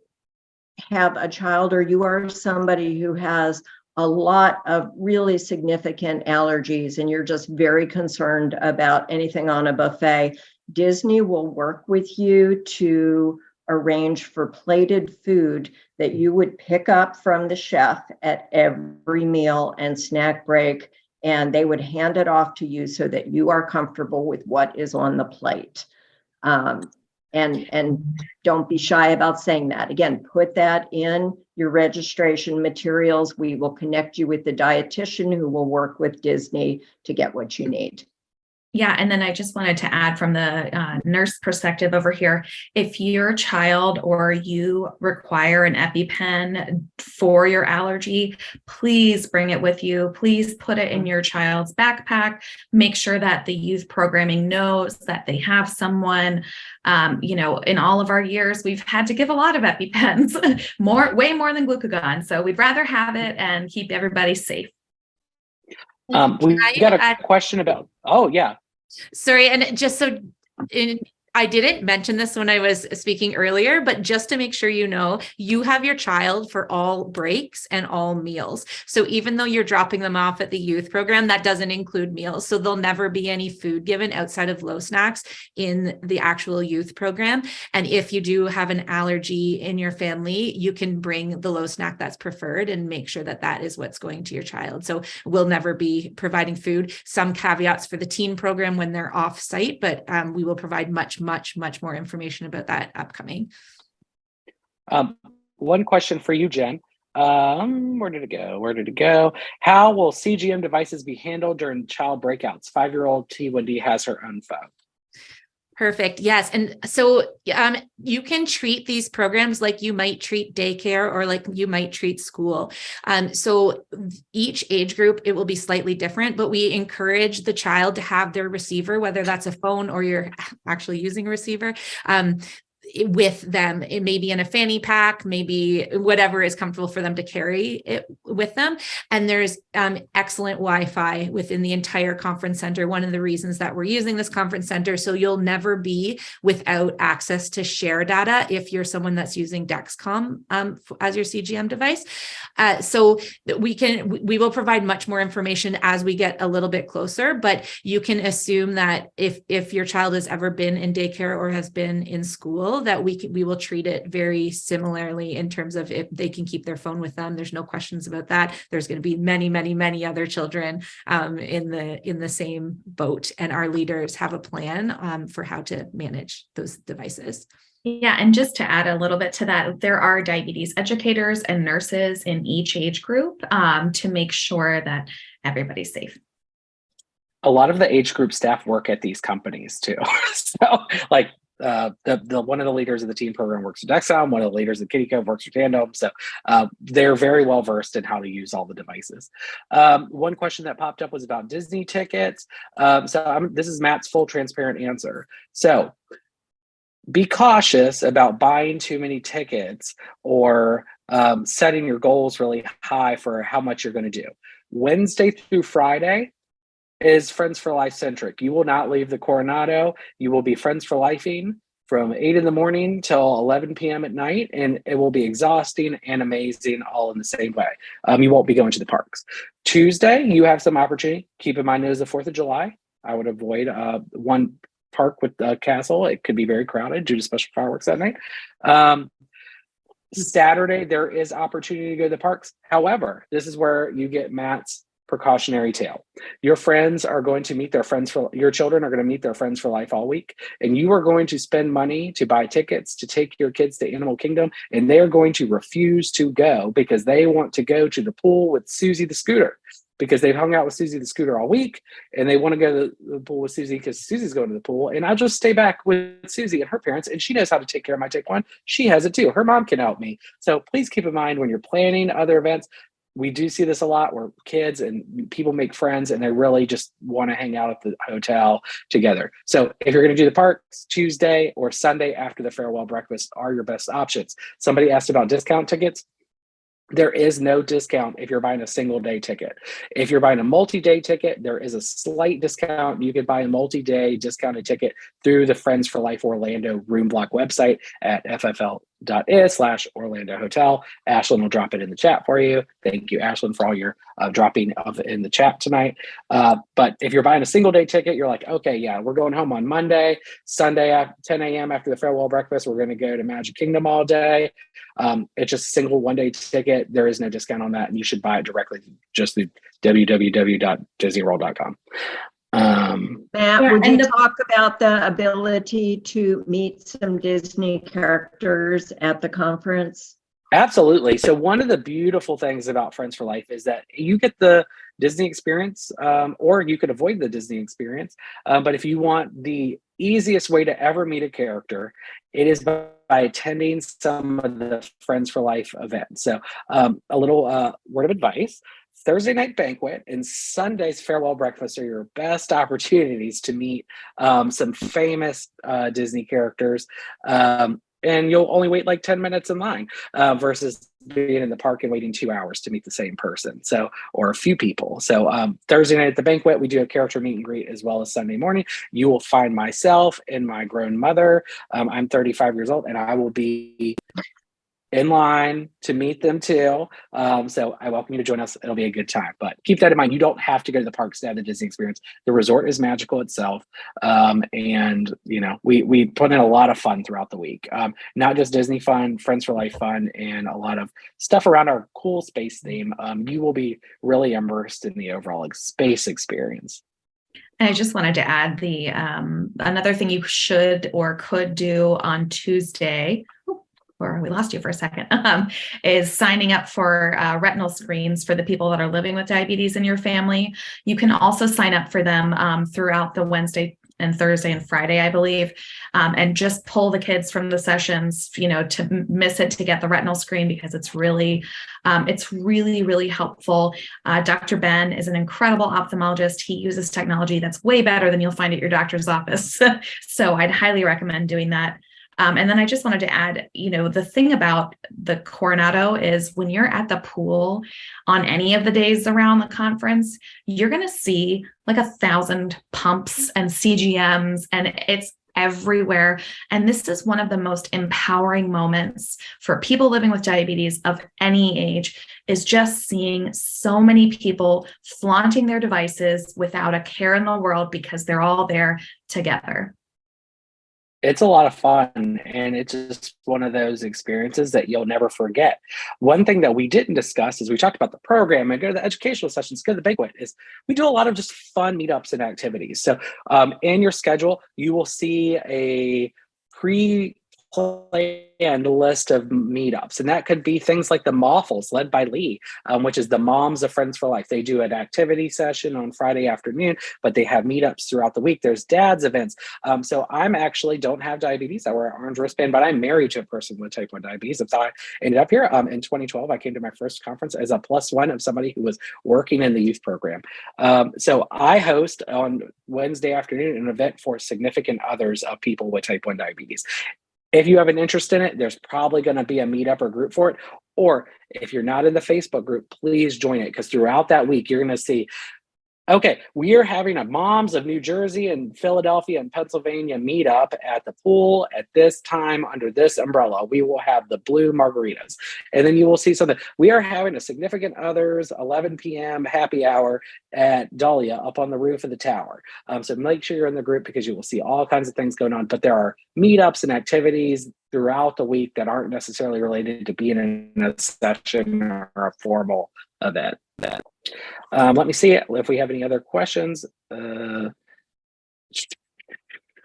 have a child or you are somebody who has a lot of really significant allergies and you're just very concerned about anything on a buffet, Disney will work with you to arrange for plated food that you would pick up from the chef at every meal and snack break, and they would hand it off to you so that you are comfortable with what is on the plate. And don't be shy about saying that. Again, put that in your registration materials. We will connect you with the dietitian who will work with Disney to get what you need. Yeah, and then I just wanted to add from the nurse perspective over here, if your child or you require an EpiPen for your allergy, please bring it with you. Please put it in your child's backpack. Make sure that the youth programming knows that they have someone. In all of our years, we've had to give a lot of EpiPens, way more than glucagon. So we'd rather have it and keep everybody safe. We got a question about, oh yeah. Sorry, and just so I didn't mention this when I was speaking earlier, but just to make sure you know, you have your child for all breaks and all meals. So even though you're dropping them off at the youth program, that doesn't include meals. So there'll never be any food given outside of low snacks in the actual youth program. And if you do have an allergy in your family, you can bring the low snack that's preferred and make sure that that is what's going to your child. So we'll never be providing food. Some caveats for the teen program when they're off site, but we will provide much more information about that upcoming. One question for you, Jen. Where did it go? How will CGM devices be handled during child breakouts? 5-year-old T1D has her own phone. Perfect. Yes. And so you can treat these programs like you might treat daycare or like you might treat school. So each age group, it will be slightly different, but we encourage the child to have their receiver, whether that's a phone or you're actually using a receiver, with them. It may be in a fanny pack, maybe whatever is comfortable for them to carry it with them. And there's excellent Wi-Fi within the entire conference center. One of the reasons that we're using this conference center, so you'll never be without access to share data if you're someone that's using Dexcom as your CGM device. So we will provide much more information as we get a little bit closer, but you can assume that if your child has ever been in daycare or has been in school, that we will treat it very similarly in terms of if they can keep their phone with them. There's no questions about that. There's going to be many other children in the same boat, and our leaders have a plan for how to manage those devices. Yeah, and just to add a little bit to that, there are diabetes educators and nurses in each age group to make sure that everybody's safe. A lot of the age group staff work at these companies too. So like the one of the leaders of the teen program works at Dexcom, one of the leaders at Kitty Cove works for Tandem. So they're very well versed in how to use all the devices. One question that popped up was about Disney tickets. This is Matt's full transparent answer. So be cautious about buying too many tickets or setting your goals really high for how much you're going to do. Wednesday through Friday, is Friends for Life centric. You will not leave the Coronado. You will be Friends for Lifing from 8 in the morning till 11 p.m. at night, and it will be exhausting and amazing all in the same way. You won't be going to the parks. Tuesday, you have some opportunity. Keep in mind it is the 4th of July. I would avoid one park with the castle. It could be very crowded due to special fireworks that night. Saturday, there is opportunity to go to the parks. However, this is where you get Matt's precautionary tale. Your friends are going to meet their friends for your children are going to meet their friends for life all week, and you are going to spend money to buy tickets to take your kids to Animal Kingdom, and they are going to refuse to go because they want to go to the pool with Susie the Scooter, because they've hung out with Susie the Scooter all week and they want to go to the pool with Susie because Susie's going to the pool. And I'll just stay back with Susie and her parents, and she knows how to take care of my take one. She has it too. Her mom can help me. So please keep in mind when you're planning other events, we do see this a lot where kids and people make friends and they really just want to hang out at the hotel together. So if you're going to do the parks, Tuesday or Sunday after the farewell breakfast are your best options. Somebody asked about discount tickets. There is no discount if you're buying a single day ticket. If you're buying a multi-day ticket, there is a slight discount. You could buy a multi-day discounted ticket through the Friends for Life Orlando room block website at ffl.is/Orlando Hotel. Ashlyn will drop it in the chat for you. Thank you, Ashlyn, for all your dropping of in the chat tonight. But if you're buying a single day ticket, you're like, okay, yeah, we're going home on Monday, Sunday at 10 a.m. after the farewell breakfast. We're going to go to Magic Kingdom all day. It's just a single one-day ticket. There is no discount on that, and you should buy it directly just through www.disneyworld.com. Matt, would you talk about the ability to meet some Disney characters at the conference? Absolutely. So one of the beautiful things about Friends for Life is that you get the Disney experience, or you could avoid the Disney experience. But if you want the easiest way to ever meet a character, it is by attending some of the Friends for Life events. So a little word of advice. Thursday night banquet and Sunday's farewell breakfast are your best opportunities to meet some famous Disney characters. And you'll only wait like 10 minutes in line versus being in the park and waiting 2 hours to meet the same person. So, or a few people. So Thursday night at the banquet, we do a character meet and greet, as well as Sunday morning. You will find myself and my grown mother. I'm 35 years old and I will be in line to meet them too. So I welcome you to join us. It'll be a good time, but keep that in mind. You don't have to go to the parks to have the Disney experience. The resort is magical itself. And you know, we put in a lot of fun throughout the week. Not just Disney fun, Friends for Life fun, and a lot of stuff around our cool space theme. You will be really immersed in the overall space experience. And I just wanted to add the another thing you should or could do on Tuesday, or we lost you for a second, is signing up for retinal screens for the people that are living with diabetes in your family. You can also sign up for them throughout the Wednesday and Thursday and Friday, I believe, and just pull the kids from the sessions, you know, to miss it to get the retinal screen, because it's really, really helpful. Dr. Ben is an incredible ophthalmologist. He uses technology that's way better than you'll find at your doctor's office. So I'd highly recommend doing that. And then I just wanted to add, you know, the thing about the Coronado is when you're at the pool on any of the days around the conference, you're going to see like 1,000 pumps and CGMs, and it's everywhere. And this is one of the most empowering moments for people living with diabetes of any age, is just seeing so many people flaunting their devices without a care in the world because they're all there together. It's a lot of fun, and it's just one of those experiences that you'll never forget. One thing that we didn't discuss is we talked about the program and go to the educational sessions, go to the banquet, is we do a lot of just fun meetups and activities. So in your schedule, you will see a pre-planned list of meetups, and that could be things like the Moffles, led by Lee, which is the Moms of Friends for Life. They do an activity session on Friday afternoon, but they have meetups throughout the week. There's dad's events. So I'm actually don't have diabetes. I wear an orange wristband, but I'm married to a person with type 1 diabetes. That's how I ended up here. In 2012, I came to my first conference as a +1 of somebody who was working in the youth program. So I host on Wednesday afternoon an event for significant others of people with type 1 diabetes. If you have an interest in it, there's probably going to be a meetup or group for it. Or if you're not in the Facebook group, please join it, because throughout that week, you're going to see Okay, we are having a Moms of New Jersey and Philadelphia and Pennsylvania meetup at the pool at this time under this umbrella. We will have the blue margaritas. And then you will see something. We are having a significant others 11 p.m. happy hour at Dahlia up on the roof of the tower. So make sure you're in the group because you will see all kinds of things going on. But there are meetups and activities throughout the week that aren't necessarily related to being in a session or a formal event. Let me see if we have any other questions.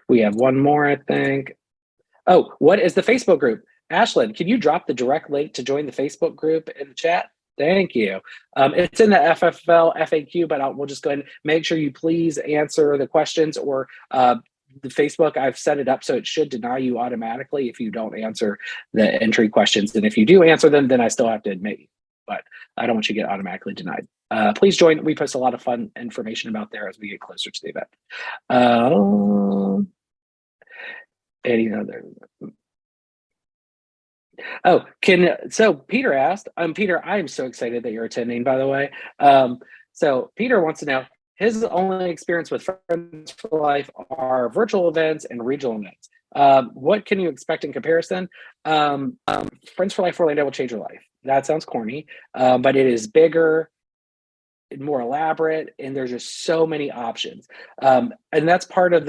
We have one more, I think. Oh, what is the Facebook group? Ashlyn, can you drop the direct link to join the Facebook group in the chat? Thank you. It's in the FFL FAQ, but we'll just go ahead and make sure you please answer the questions or the Facebook, I've set it up so it should deny you automatically if you don't answer the entry questions. And if you do answer them, then I still have to admit you, but I don't want you to get automatically denied. Please join. We post a lot of fun information about there as we get closer to the event. Any other? Oh, so Peter asked, Peter, I am so excited that you're attending, by the way. So Peter wants to know, his only experience with Friends for Life are virtual events and regional events. What can you expect in comparison? Friends for Life Orlando will change your life. That sounds corny, but it is bigger, more elaborate, and there's just so many options. And that's part of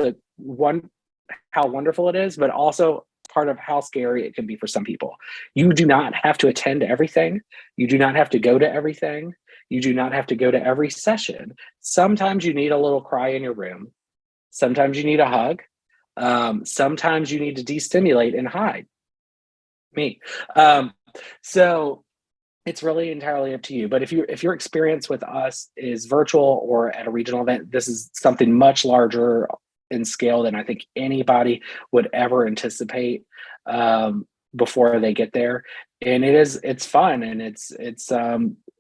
how wonderful it is, but also part of how scary it can be for some people. You do not have to attend everything. You do not have to go to everything. You do not have to go to every session. Sometimes you need a little cry in your room. Sometimes you need a hug. Sometimes you need to destimulate and hide. Me. So it's really entirely up to you. But if your experience with us is virtual or at a regional event, this is something much larger in scale than I think anybody would ever anticipate before they get there. And it's fun and it's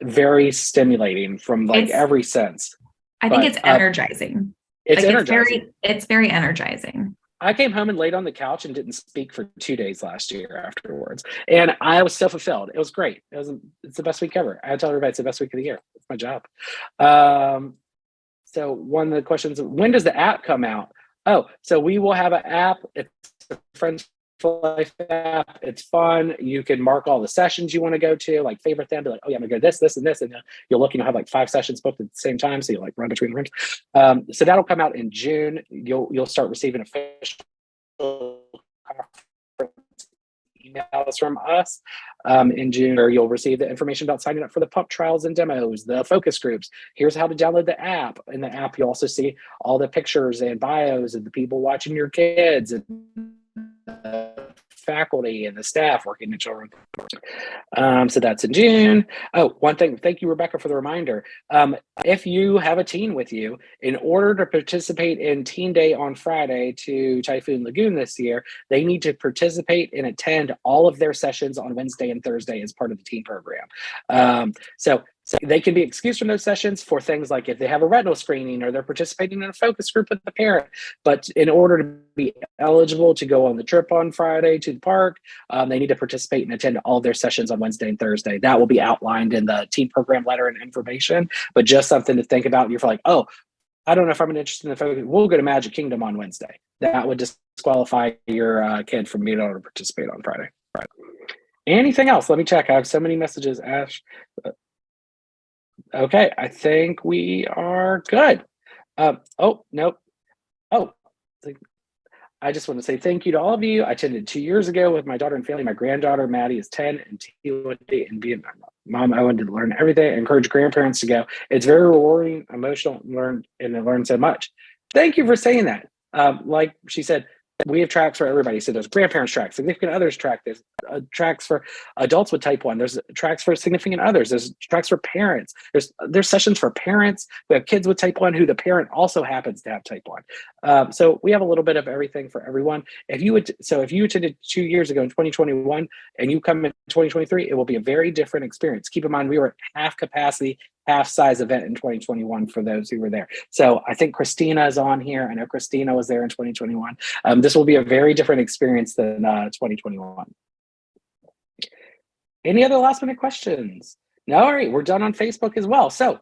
very stimulating from every sense. I think it's energizing. It's energizing. It's very energizing. I came home and laid on the couch and didn't speak for 2 days last year afterwards. And I was so fulfilled. It was great. It's the best week ever. I tell everybody it's the best week of the year. It's my job. So one of the questions, when does the app come out? Oh, so we will have an app. It's a Friends for Life app. It's fun. You can mark all the sessions you want to go to, like favorite them, be like, oh yeah, I'm gonna go to this, and this, and you'll look, have like 5 sessions booked at the same time, so you like run between the rooms. So that'll come out in June. You'll start receiving official conference emails from us in June, or you'll receive the information about signing up for the pump trials and demos, the focus groups. Here's how to download the app. In the app, you'll also see all the pictures and bios of the people watching your kids and faculty and the staff working at children. So that's in June. Oh, one thing, thank you, Rebecca, for the reminder. If you have a teen with you, in order to participate in Teen Day on Friday to Typhoon Lagoon this year, they need to participate and attend all of their sessions on Wednesday and Thursday as part of the teen program. So they can be excused from those sessions for things like if they have a retinal screening or they're participating in a focus group with the parent. But in order to be eligible to go on the trip on Friday to the park, they need to participate and attend all of their sessions on Wednesday and Thursday. That will be outlined in the teen program letter and information, but just something to think about. You're like, oh, I don't know if I'm interested in the focus. We'll go to Magic Kingdom on Wednesday. That would disqualify your kid from being able to participate on Friday. Right. Anything else? Let me check. I have so many messages, Ash. Okay, I think we are good. Oh, nope. Oh, I just want to say thank you to all of you. I attended 2 years ago with my daughter and family. My granddaughter, Maddie, is 10, and T1D and being mom, I wanted to learn everything. I encourage grandparents to go. It's very rewarding, emotional, and learn so much. Thank you for saying that. Like she said, we have tracks for everybody. So there's grandparents tracks, significant others track. There's tracks for adults with type 1. There's tracks for significant others. There's tracks for parents. There's sessions for parents who have kids with type 1 who the parent also happens to have type 1. So we have a little bit of everything for everyone. If you attended 2 years ago in 2021 and you come in 2023, it will be a very different experience. Keep in mind, we were at half capacity, half size event in 2021 for those who were there. So I think Christina is on here. I know Christina was there in 2021. This will be a very different experience than 2021. Any other last minute questions? No, all right, we're done on Facebook as well. So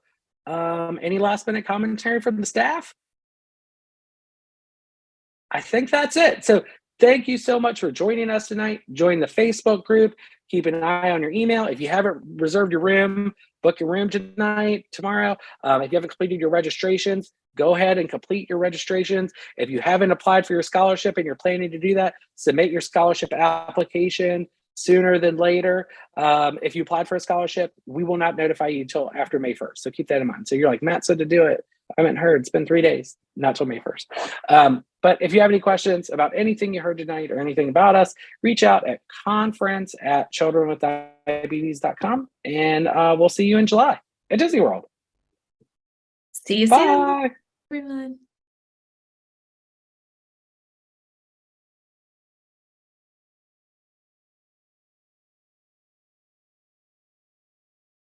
Any last minute commentary from the staff? I think that's it. So thank you so much for joining us tonight. Join the Facebook group. Keep an eye on your email. If you haven't reserved your room, book your room tonight, tomorrow. If you haven't completed your registrations, go ahead and complete your registrations. If you haven't applied for your scholarship and you're planning to do that, submit your scholarship application sooner than later. If you applied for a scholarship, we will not notify you until after May 1st. So keep that in mind. So you're like, Matt said to do it. I haven't heard. It's been 3 days, not till May 1st. But if you have any questions about anything you heard tonight or anything about us, reach out at conference@childrenwithdiabetes.com, and we'll see you in July at Disney World. See you soon. Bye. Everyone.